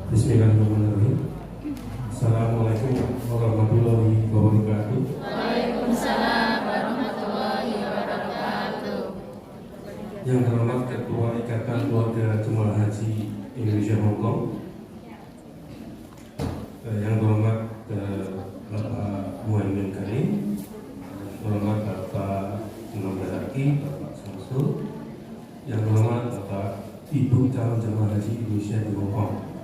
Bismillahirrahmanirrahim. Assalamualaikum warahmatullahi wabarakatuh. Waalaikumsalam warahmatullahi wabarakatuh. Yang terhormat Ketua Ikatan Keluarga Jemaah Haji Indonesia Hongkong, yang terhormat Bapak Muhammad Karim, yang terhormat Bapak Muhammad Zaki, Bapak Samsul, yang terhormat Bapak Ibu calon jemaah haji Indonesia di Hongkong.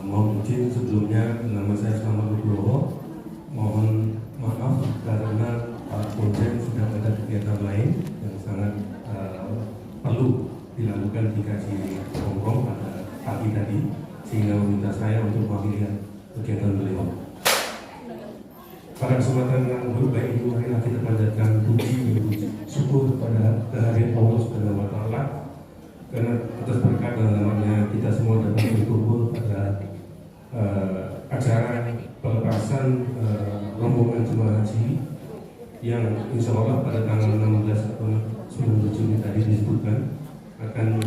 Mohon izin sebelumnya, nama saya Selamat Nugroho. Mohon maaf karena Pak Ponjen sedang ada kegiatan lain yang sangat perlu dilakukan di KJI Hongkong pada pagi tadi, sehingga meminta saya untuk mewakili kegiatan beliau. Pada kesempatan yang baik ini, marilah kita panjatkan puji syukur kepada kehadiran Allah Subhanahu wa Ta'ala, karena atas berkat dan namanya kita semua dapat berkumpul pada acara pelepasan rombongan jemaah haji yang insya Allah pada tanggal 16 atau 19 Juni tadi disebutkan akan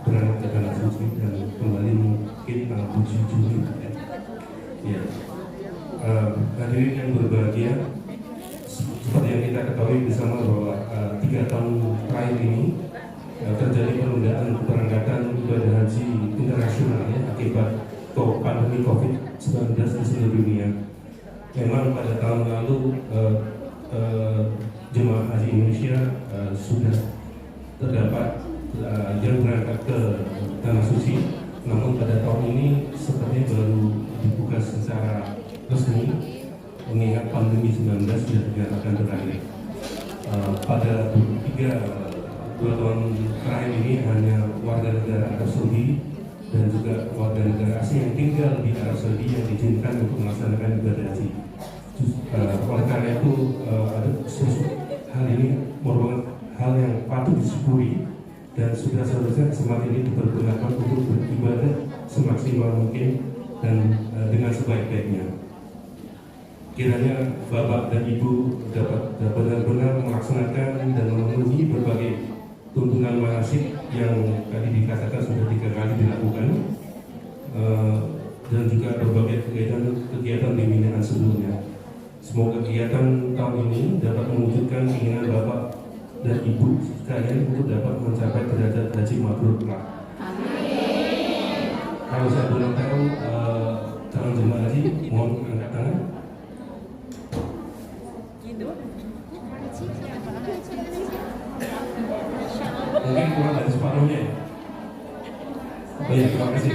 berangkat ke tanah suci dan kembali mungkin tanggal 7 Juni. Ya. Hadirin yang berbahagia, seperti yang kita ketahui bersama bahwa 3 tahun terakhir ini terjadi penundaan keberangkatan ibadah haji internasional ya, akibat pandemi COVID-19 di seluruh dunia. Memang pada tahun lalu jemaah haji Indonesia sudah terdapat yang berangkat ke tanah suci, namun pada tahun ini sepertinya baru dibuka secara resmi mengingat pandemi 19 sudah dinyatakan berakhir. Pada 2 tahun terakhir ini hanya warga negara Arab Saudi dan juga warga negara asing yang tinggal di Arab Saudi yang diizinkan untuk melaksanakan ibadah haji. Oleh karena itu hal ini merupakan hal yang patut disyukuri dan sudah seharusnya kesempatan ini dipergunakan untuk beribadah semaksimal mungkin dan dengan sebaik-baiknya. Kiranya Bapak dan Ibu dapat benar-benar melaksanakan dan memenuhi berbagai tuntunan manasik yang tadi dikatakan sudah 3 kali dilakukan, dan juga berbagai kegiatan pembinaan sebelumnya. Semoga kegiatan tahun ini dapat mewujudkan keinginan Bapak dan Ibu sekalian untuk dapat mencapai derajat haji mabrur. Amin. Kalau saya boleh tahu, calon jemaah haji mohon angkat tangan. Mungkin kurang dari separuhnya ya. Baik, terima kasih.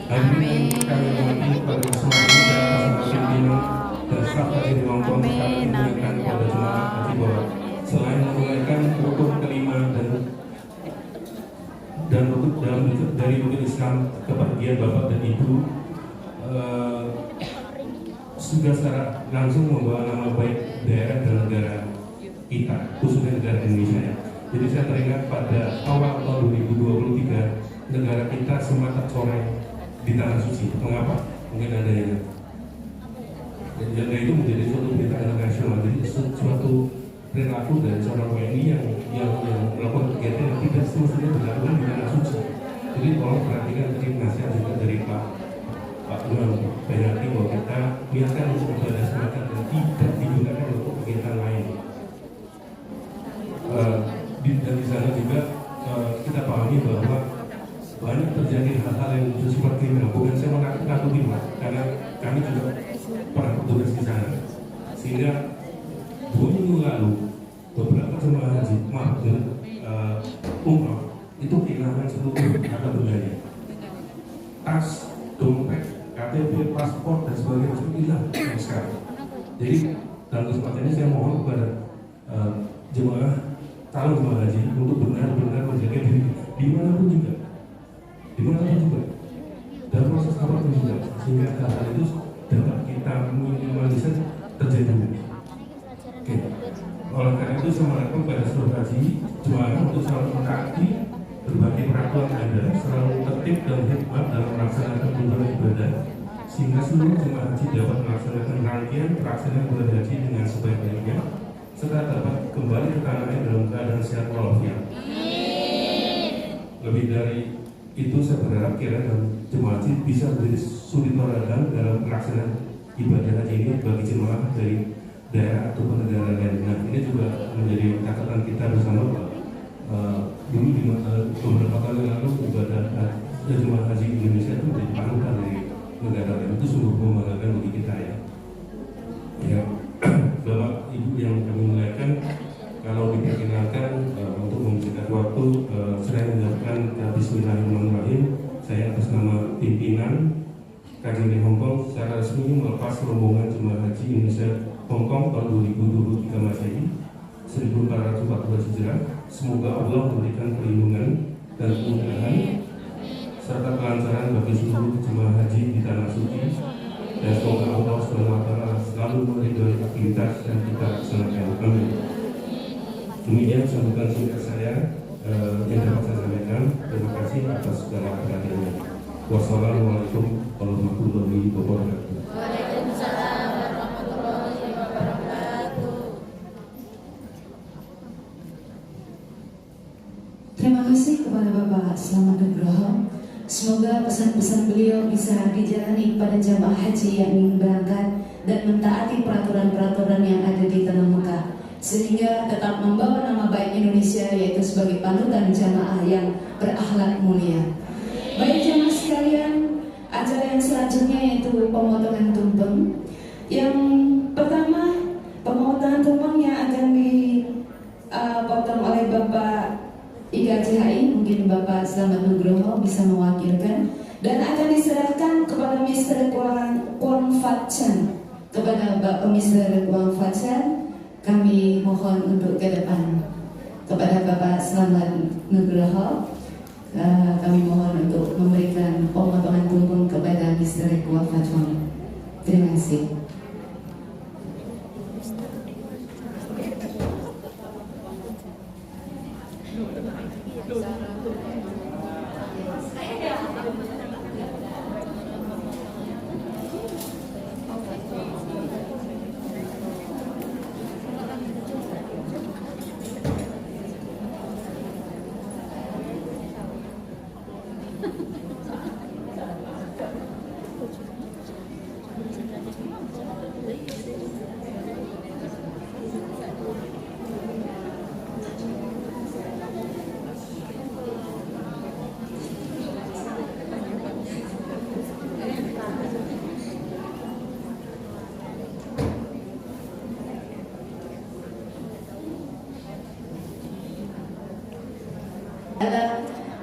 Hadirin kami hormati pada kesempatan ini dan atas pimpinan dan staf haji di Hongkong, kami mengingatkan kepada jemaah haji bahwa selain menunaikan rukun kelima dan rukun dari rukun Islam kepergian Bapak dan Ibu, sudah secara langsung membawa nama baik daerah dan negara kita, khususnya negara Indonesia ya. Jadi saya teringat pada awal tahun 2023 negara kita sempat tercoreng di tanah suci. Mengapa? Mungkin ada yang jaga itu menjadi suatu berita internasional. Jadi suatu perilaku dari seorang WNI yang melakukan kegiatan yang tidak semestinya dilakukan di tanah suci. Jadi tolong perhatikan tadi nasihat juga dari Pak Imam Bayati bahwa kita niatkan untuk ibadah semata dan tidak digunakan untuk kegiatan lain. Dan di sana juga kita pahami bahwa banyak terjadi hal-hal yang bersifat kriminal. Bukan saya menakut-nakuti, karena kami juga pernah bertugas di sana. Sehingga 2 minggu lalu beberapa jemaah haji dan umrah itu kehilangan seluruh harta bendanya, tas, dompet, KTP, paspor dan sebagainya itu hilang sekarang. Jadi dalam kesempatan ini saya mohon kepada calon jemaah haji untuk benar-benar menjaga diri dimanapun juga, dan proses apapun juga, sehingga hal-hal itu dapat kita minimalisir terjadi. Oke. Oleh karena itu saya mengharapkan kepada seluruh haji jemaah untuk selalu mentaati berbagai peraturan yang ada, selalu tertib dan hikmat dalam melaksanakan kunjungan ibadah, sehingga seluruh jemaah haji dapat melaksanakan rangkaian pelaksanaan ibadah haji dengan sebaik-baiknya, serta dapat kembali ke tanah air dalam keadaan sehat walafiat. Lebih dari itu saya berharap kiranya jemaah haji bisa menjadi suri tauladan dalam pelaksanaan ibadah haji ini bagi jemaah dari daerah atau negara lain. Nah, ini juga menjadi catatan kita bersama Pak. Dulu beberapa kali lalu ibadah jemaah haji Indonesia itu menjadi panutan dari negara lain. Itu sungguh membanggakan bagi kita ya. Ya, Bapak Ibu yang kami muliakan, kalau diperkenalkan untuk mempersingkat waktu, saya mengucapkan Bismillahirrahmanirrahim. Saya atas nama pimpinan KJRI Hongkong secara resmi melepas rombongan jemaah haji Indonesia Hongkong tahun 2023 Masehi 1414 Hijrah. Semoga Allah memberikan perlindungan dan kemudahan serta kelancaran bagi seluruh jemaah haji di tanah suci, dan semoga Allah SWT selalu meridhoi aktivitas yang kita laksanakan. Amin. Demikian sambutan singkat saya yang dapat saya sampaikan. Terima kasih atas segala perhatiannya. Wassalamualaikum warahmatullahi wabarakatuh. Waalaikumsalam warahmatullahi wabarakatuh. Terima kasih kepada Bapak Selamat Nugroho. Semoga pesan-pesan beliau bisa dijalani pada jamaah haji yang ingin berangkat dan mentaati peraturan-peraturan yang ada di tanah Mekah, sehingga tetap membawa nama baik Indonesia, yaitu sebagai panutan jamaah yang berakhlak mulia. Baik jamaah sekalian, acara yang selanjutnya yaitu pemotongan tumpeng. Yang pertama, pemotongan tumpeng yang akan dipotong oleh Bapak IKJHI, mungkin Bapak Selamat Nugroho bisa mewakilkan, dan akan diserahkan kepada Mr. Kwon Fat Chan. Kepada Bapak Mr. Kwon Fat Chan, kami mohon untuk ke depan. Kepada Bapak Selamat Nugroho, kami mohon untuk memberikan pemotongan tumpeng kepada Mr. Kwon Fat Chan. Terima kasih.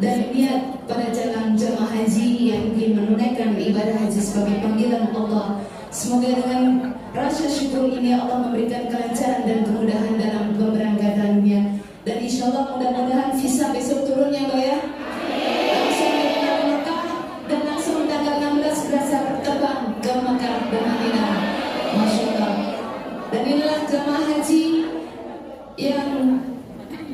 Dari niat pada jalan jemaah haji yang ingin menunaikan ibadah haji sebagai panggilan Allah, semoga dengan rasa syukur ini Allah memberikan kelancaran dan kemudahan dalam pemberangkatannya, dan insya Allah mudah-mudahan visa besok turun ya Mbak ya. Langsung dari Mekah dan langsung tanggal 16 berasa terbang ke Mekah dan Madinah. Masya Allah. Dan inilah jemaah haji yang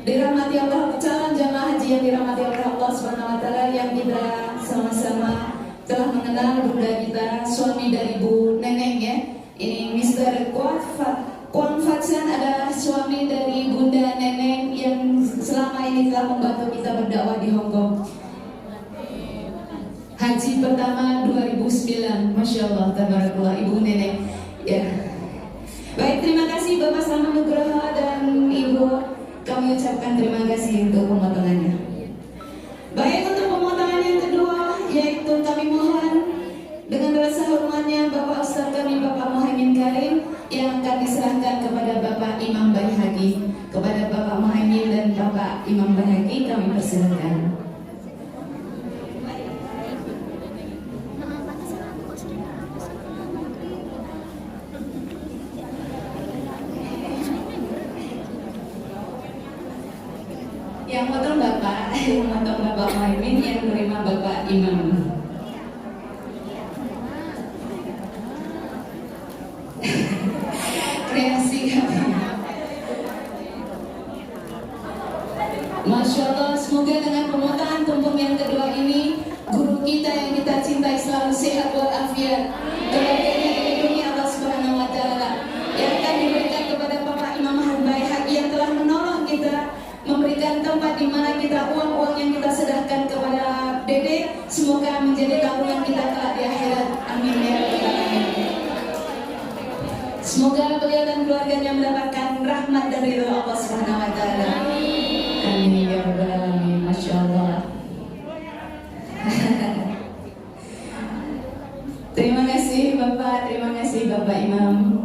dirahmati Allah, calon jemaah haji yang dirahmati oleh Allah Subhanahu wa taala, yang kita sama-sama telah mengenal bunda kita, suami dari Bu Neneng ya. Ini Mr. Kwon Fat Chan adalah suami dari Bunda Neneng yang selama ini telah membantu kita berdakwah di Hong Kong. Haji pertama 2009, Masya Allah, tabarakallah Ibu Neneng ya. Baik, terima kasih Bapak Selamat Nugroho dan Ibu. Kami ucapkan terima kasih untuk pemotongannya. Baik, untuk pemotongan yang kedua, yaitu kami mohon dengan rasa hormatnya Bapak Ustaz kami Bapak Muhaimin Karim yang akan diserahkan kepada Bapak Imam Baihaqi. Kepada Bapak Muhaimin dan Bapak Imam Baihaqi kami persilakan. Yang potong Bapak, yang potong Bapak Muhaimin, yang menerima Bapak Imam. Kreasi kami. Masya Allah, semoga dengan pemotongan tumpeng yang kedua ini, guru kita yang kita cintai selalu sehat walafiat, keluarganya dilindungi Allah Subhanahu wa taala, yang akan diberikan kepada Bapak Imam Baihaqi yang telah menolong kita, memberikan tempat di mana kita uang-uang yang semuanya mendapatkan rahmat dari Allah Subhanahu wa taala. Amin ya rabbal alamin. Masya Allah. Terima kasih Bapak Imam.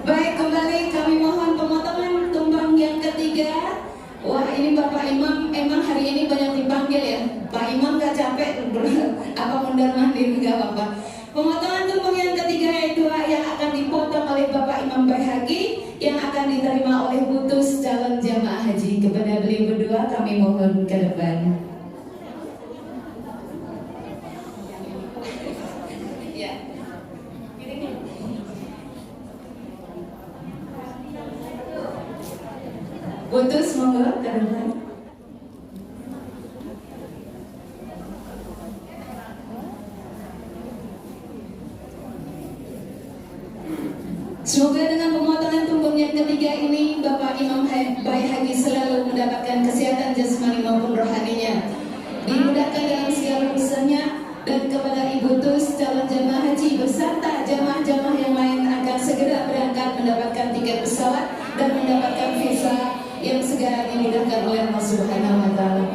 Baik, kembali kami mohon pemotongan tumbang yang ketiga. Wah, ini Bapak Imam emang hari ini banyak dipanggil ya. Pak Imam gak capek apa mondar mandir, enggak apa-apa. Pemotongan tumbang yang ketiga yaitu yang akan dipotong oleh Bapak Imam Baihaqi yang akan diterima oleh putus calon jamaah haji. Kepada beliau berdua kami mohon ke depan. Ya. Putus monggo ke depan. Semoga dengan pemotongan tumbang yang ketiga ini Bapak Imam Baihaqi selalu mendapatkan kesehatan jasmani maupun rohaninya, dimudahkan dalam segala urusannya, dan kepada Ibu Tus calon jamaah haji beserta jamaah-jamaah yang lain akan segera berangkat mendapatkan tiket pesawat dan mendapatkan visa yang segera dimudahkan oleh Allah Subhanahu wa taala.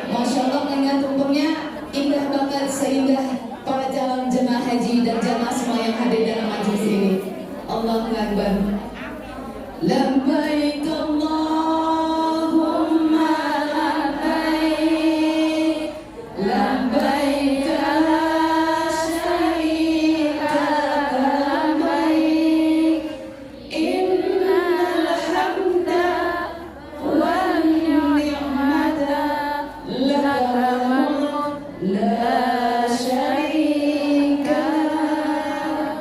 Masya Allah, dengan tumpengnya indah banget seindah para calon jemaah haji dan jemaah semua yang hadir dalam majelis ini. Allahu Akbar. Labbaik Allahumma labbaik, labbaik la syarika laka labbaik, innal hamda wan ni'mata laka la syarika lak.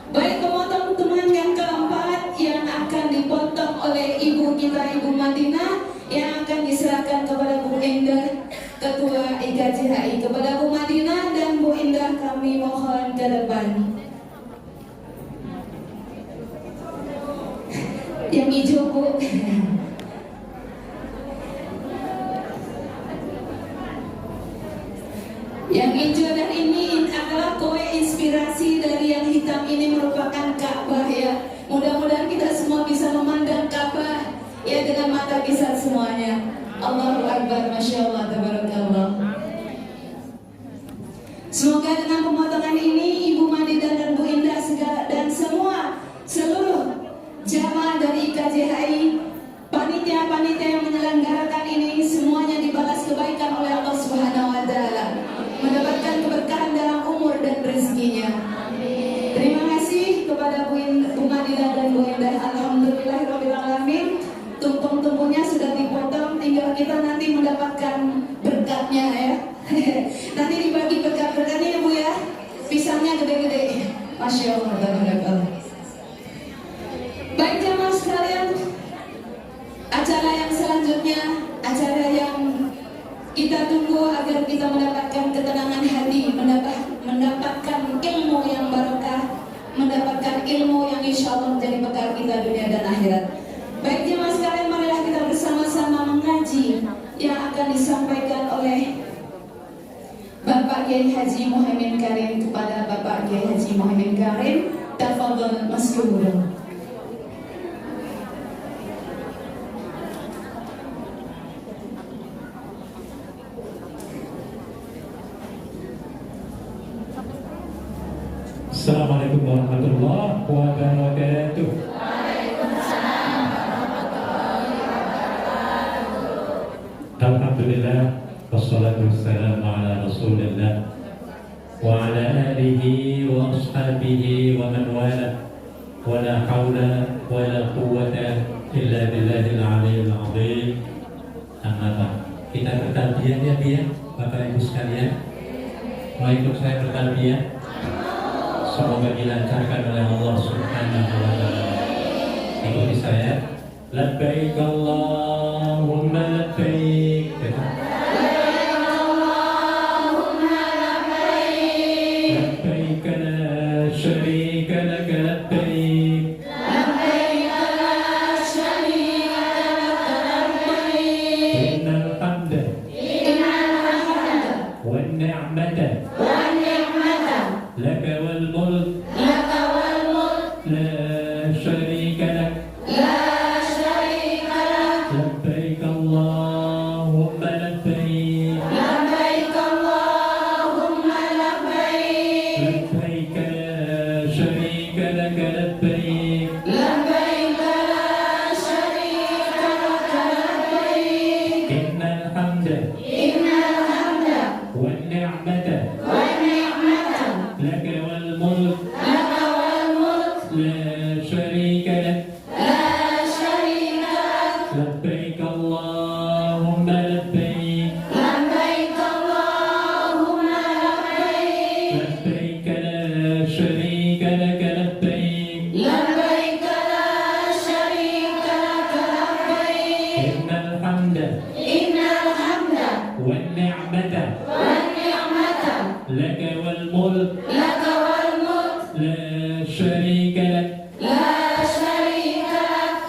Baik, pemotong tumbang yang keempat yang akan dipotong oleh ibu kita, Ibu Madinah, yang akan diserahkan kepada Bu Indah, Ketua IKJHI. Kepada Bu Madinah dan Bu Indah kami mohon ke depan. Yang hijau, Bu. Yang hijau dan ini adalah kue inspirasi dari yang hitam ini merupakan Ka'bah ya. Mudah-mudahan kita semua bisa memandang Ka'bah ya dengan mata kita semuanya. Allahu Akbar, Masya Allah, Tabarakallah. Semoga dengan pemotongan ini Ibu Madinah dan Bu Indah dan seluruh jamaah dari IKJHI, panitia-panitia yang menyelenggarakan ini semuanya dibalas kebaikan oleh Allah Subhanahu wa taala, mendapatkan keberkahan dalam umur dan rezekinya. Terima kasih kepada Bu Madinah dan Bu Indah. Alhamdulillahirabbil alamin. Tumpeng-tumpengnya sudah dipotong, tinggal kita nanti mendapatkan berkatnya ya. Nanti dibagi berkat-berkatnya ya Bu ya. Pisangnya gede-gede. Masya Allah, tabarakallah. Baik jamaah sekalian, acara yang selanjutnya, acara yang kita tunggu agar kita mendapatkan ketenangan hati, mendapatkan ilmu yang barokah, mendapatkan ilmu yang insya Allah menjadi bekal kita dunia dan akhirat. Baik jemaah sekalian, marilah kita bersama-sama mengaji yang akan disampaikan oleh Bapak Kiai Haji Muhaimin Karim. Kepada Bapak Kiai Haji Muhaimin Karim, tafadhol maskurun. Assalamualaikum warahmatullahi wabarakatuh. Alhamdulillah, wassalatu wassalamu ala rasulillah wa ala alihi wa ashabihi wa man wala, wa la hawla wa la quwwata illa billahil aliyyil azim. Amma ba'd. Kita bertalbiyah ya biar Bapak Ibu sekalian. Mau ikut saya bertalbiyah? Semoga dilancarkan oleh Allah Subhanahu wa taala. Ikuti saya. Labbaik Allahumma labbaik. Labbaik Allahumma labbaik. Labbaik la syarika laka labbaik. Labbaik la syarika laka labbaik. Innal hamda wan ni'mata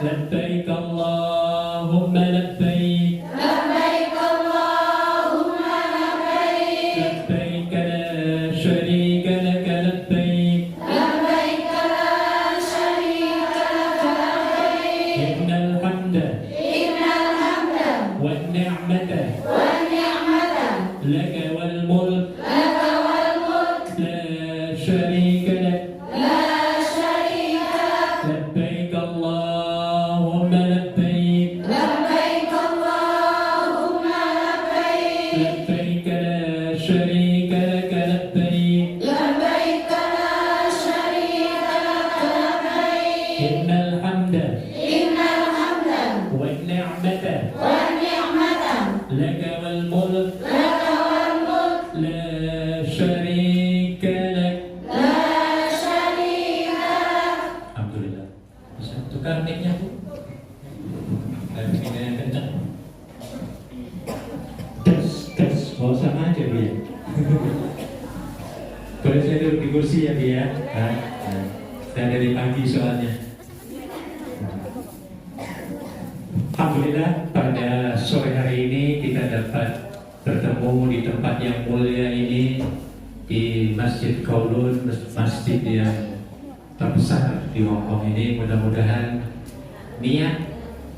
لبيك اللهم لبيك لبيك اللهم لبيك لبيك لا شريك لك لبيك لبيك لا شريك لك لبيك إن الحمد إن الحمد والنعمة والنعمة لك والملك لك والملك لا شريك لك لا شريك لك لبيك اللهم لبيك لبيك اللهم لبيك لبيك لا شريك لك لبيك لبيك لا شريك لك لبيك إن الحمد إن الحمد والنعمة والنعمة لك والملك لك والملك لا شريك لك. لا شريك لك. Alhamdulillah. Bisa tukar mic-nya, Bu? Mic-nya yang kencang. Tes, mau sama aja, Bu ya. Boleh saya duduk di kursi ya, Bu ya? Nah, saya dari pagi soalnya. Alhamdulillah pada sore hari ini kita dapat bertemu di tempat yang mulia ini, di Masjid Kowloon, masjid yang terbesar di Hong Kong ini. Mudah-mudahan niat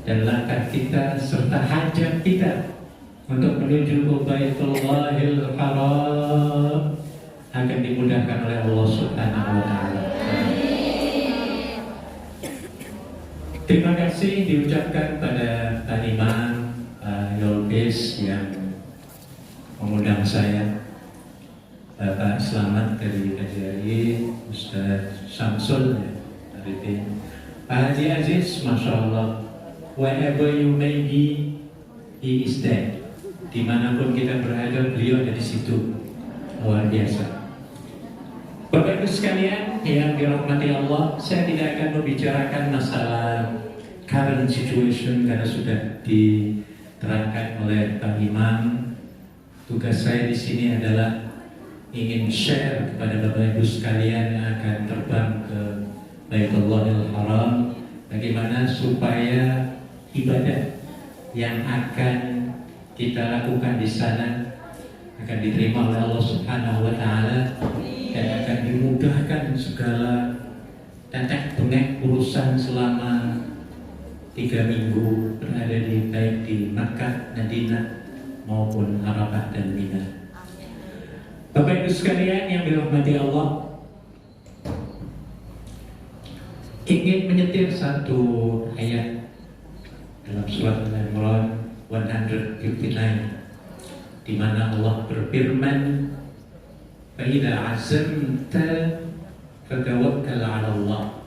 dan langkah kita serta hajat kita untuk menuju ke Baitullahil Haram akan dimudahkan oleh Allah Subhanahu wa Ta'ala. Terima kasih diucapkan pada Pak Imam Yolbis yang mengundang saya, Bapak Selamat dari KJRI, Ustaz Samsul dari tim, Pak Haji Aziz, Masya Allah, wherever you may be, he is there. Dimanapun kita berada, beliau ada di situ. Luar biasa. Bapak Ibu sekalian yang dirahmati Allah, saya tidak akan membicarakan masalah current situation karena sudah diterangkan oleh Pak Imam. Tugas saya di sini adalah ingin share kepada Bapak Ibu sekalian yang akan terbang ke Baitullahil Haram, bagaimana supaya ibadah yang akan kita lakukan di sana akan diterima oleh Allah Subhanahu wa Ta'ala dan akan dimudahkan segala tetek bengek urusan selama 3 minggu berada di baik di Makkah, Madinah maupun Arafah dan Mina. Bapak Ibu sekalian yang dirahmati Allah, ingin menyetir satu ayat dalam surat Al-Imran 159 di mana Allah berfirman, "Fa'idza 'azamta fatawakkal 'ala Allah.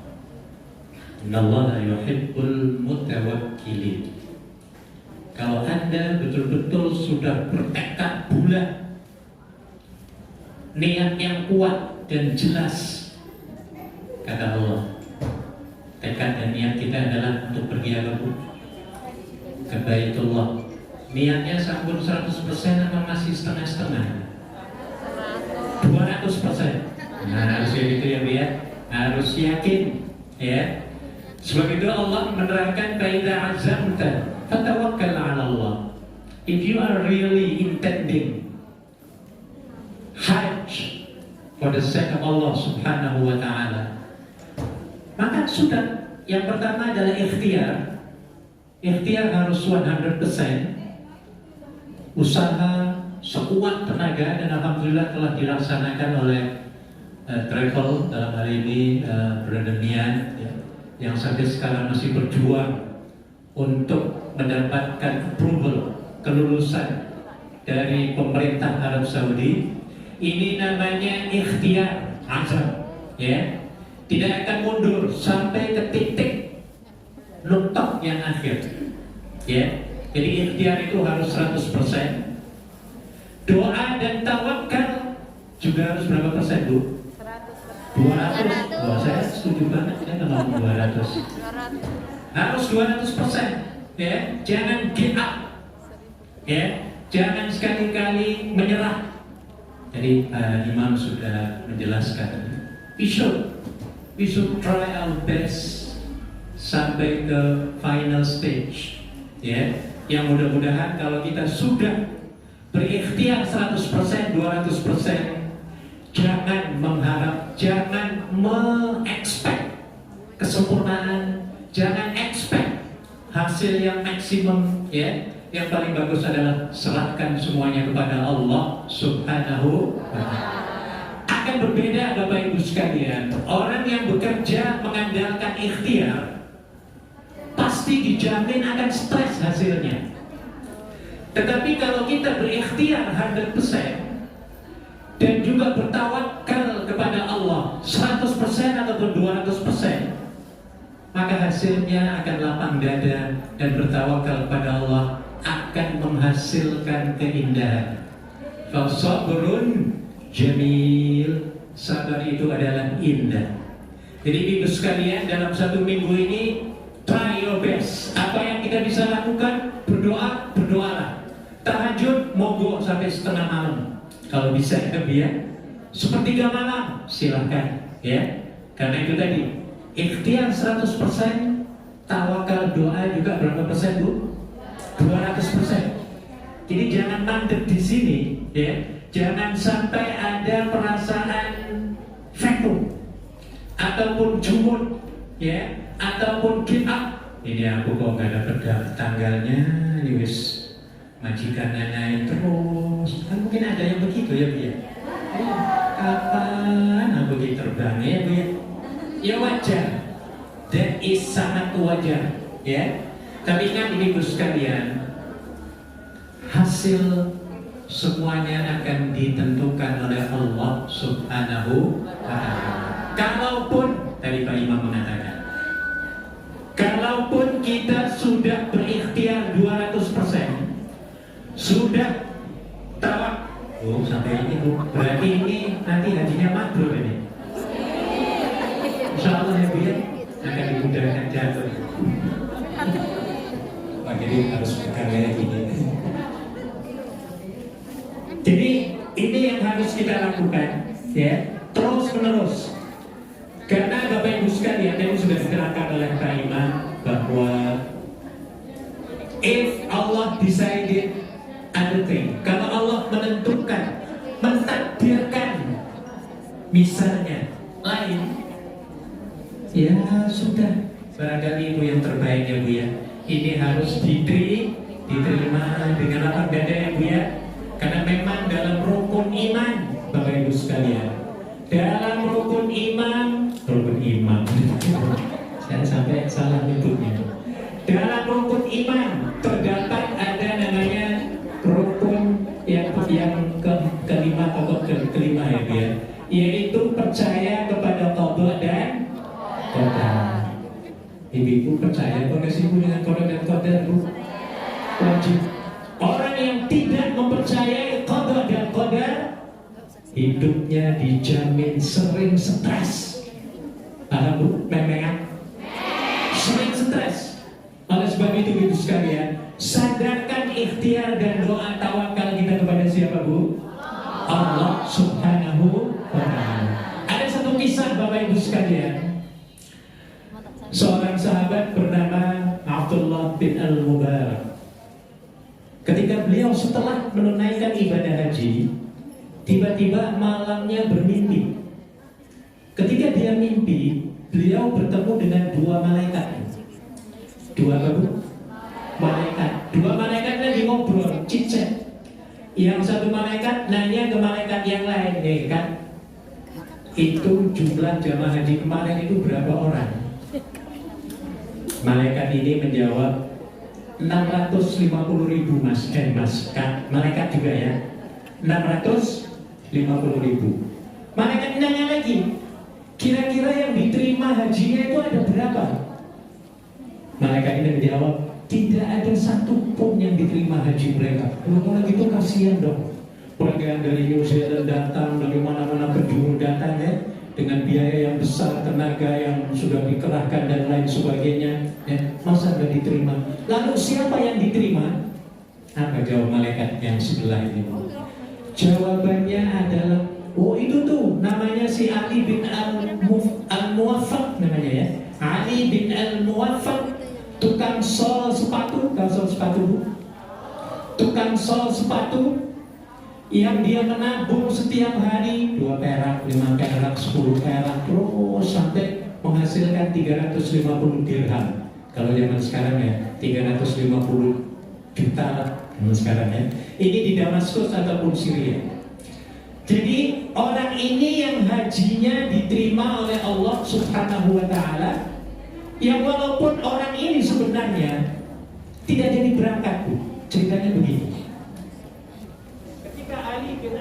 Innallaha yuhibbul mutawakkilin." Kalau Anda betul-betul sudah bertekad bulat, niat yang kuat dan jelas, kata Allah, tekad dan niat kita adalah untuk pergi ke Baitullah. Niatnya sambung 100% atau masih setengah-setengah? 200%. Nah, harus gitu ya, Bu ya. Harus yakin, ya. Sebab itu Allah menerangkan, "Fa'idza 'azamta fatawakkal 'ala Allah." If you are really intending Hajj for the sake of Allah Subhanahu wa Ta'ala, maka sudah. Yang pertama adalah ikhtiar. Ikhtiar harus 100%. Usaha sekuat tenaga, dan alhamdulillah telah dilaksanakan oleh travel dalam hal ini Brandonian ya, yang sampai sekarang masih berjuang untuk mendapatkan approval, kelulusan dari pemerintah Arab Saudi. Ini namanya ikhtiar, azam, ya. Tidak akan mundur sampai ke titik nuktah yang akhir, ya. Jadi ikhtiar itu harus 100%. Doa dan tawakal juga harus berapa persen, Bu? 200. Wah, saya setuju banget ya kalau 200. Harus 200%, ya. Jangan give up, ya. Jangan sekali-kali menyerah. Jadi Imam sudah menjelaskan, we should try our best sampai ke final stage, ya. Yang mudah-mudahan kalau kita sudah berikhtiar 100%, 200%, jangan mengharap, jangan mengekspek kesempurnaan, jangan expect hasil yang maksimum, ya. Yang paling bagus adalah serahkan semuanya kepada Allah Subhanahu wa ta'ala. Akan berbeda Bapak Ibu sekalian, orang yang bekerja mengandalkan ikhtiar pasti dijamin akan stres hasilnya. Tetapi kalau kita berikhtiar 100% dan juga bertawakal kepada Allah 100% ataupun 200%, maka hasilnya akan lapang dada, dan bertawakal kepada Allah akan menghasilkan keindahan. Fasabrun jamil, sabar itu adalah indah. Jadi ibu sekalian, dalam satu minggu ini try your best. Apa yang kita bisa lakukan? Berdoa, berdoalah. Tahajud, monggo sampai setengah malam. Kalau bisa ya, sepertiga malam, silahkan, ya. Karena itu tadi, ikhtiar 100%, tawakal doa juga berapa persen, Bu? 200%. Jadi jangan mandek di sini, ya. Jangan sampai ada perasaan vakum ataupun jumud, ya, ataupun give up. Ini aku kok nggak dapat tanggalnya, ini wis majikan nanyain terus. Kan mungkin ada yang begitu ya, Bu ya. Kapan aku diterbang ya, Bu ya? Ya wajar, that is sangat wajar, ya. Tapi ingat ibu sekalian, hasil semuanya akan ditentukan oleh Allah Subhanahu wa ta'ala. Kalaupun tadi Pak Imam mengatakan, kalaupun kita sudah berikhtiar 200%, sudah tawak, sampai ini Bu, berarti ini nanti hajinya mabrur ini. Insya Allah ya Bu ya, akan dimudahkan jatuh. Pak, jadi harus pegangnya gini. Jadi ini yang harus kita lakukan, ya, terus menerus. Karena Bapak Ibu sekalian, tadi sudah diterangkan oleh Pak Imam bahwa if Allah decided other thing, kalau Allah menentukan, mentakdirkan misalnya lain, ya sudah, barangkali itu yang terbaik ya Bu ya. Ini harus diterima dengan lapang dada ya Bu ya. Karena memang dalam rukun iman, Bapak Ibu sekalian, dalam rukun imam, saya sampai salah nyebutnya. Dalam rukun iman terdapat ada namanya rukun yang kelima atau kelima ya Bu ya, yaitu percaya kepada qada dan qadar. Ibu percaya pada dengan qada dan qadar, Bu? Wajib. Orang yang tidak mempercayai qada dan qadar, hidupnya dijamin sering stres. Paham Bu? Memengan? Sering stres. Oleh sebab itu ibu sekalian, sadarkan ikhtiar dan doa tawakal kita kepada siapa Bu? Allah Subhanahu wa ta'ala. Ada satu kisah Bapak Ibu sekalian. Seorang sahabat bernama Abdullah bin Al-Mubarak. Ketika beliau setelah menunaikan ibadah haji, tiba-tiba malamnya bermimpi. Ketika dia mimpi, beliau bertemu dengan dua malaikat. Dua malaikat. Dua malaikat lagi ngobrol, chit-chat. Yang satu malaikat nanya ke malaikat yang lain, kan? Itu jumlah jamaah haji kemarin itu berapa orang? Malaikat ini menjawab, 650.000 mas, malaikat juga ya, 650.000. Malaikat nanya lagi, kira-kira yang diterima hajinya itu ada berapa? Malaikat ini menjawab, tidak ada satu pun yang diterima haji mereka. Kalau gitu kasihan dong. Pergian dari New Zealand datang, dari mana-mana berjumpa datang ya, dengan biaya yang besar, tenaga yang sudah dikerahkan dan lain sebagainya, ya, masa nggak diterima? Lalu siapa yang diterima? Apa jawab malaikat yang sebelah ini? Jawabannya adalah, oh itu tuh namanya si Ali bin Al-Muwaffaq namanya ya. Ali bin Al-Muwaffaq, tukang sol sepatu, tahu sol sepatu Bu? Tukang sol sepatu yang dia menabung setiap hari 2 perak, 5 perak, 10 perak, terus sampai menghasilkan 350 dirham. Kalau zaman sekarang ya 350 juta zaman sekarang ya. Ini di Damaskus ataupun Syria. Jadi orang ini yang hajinya diterima oleh Allah Subhanahu wa Ta'ala, yang walaupun orang ini sebenarnya tidak jadi berangkat Bu. Ceritanya begini. Ketika Ali bin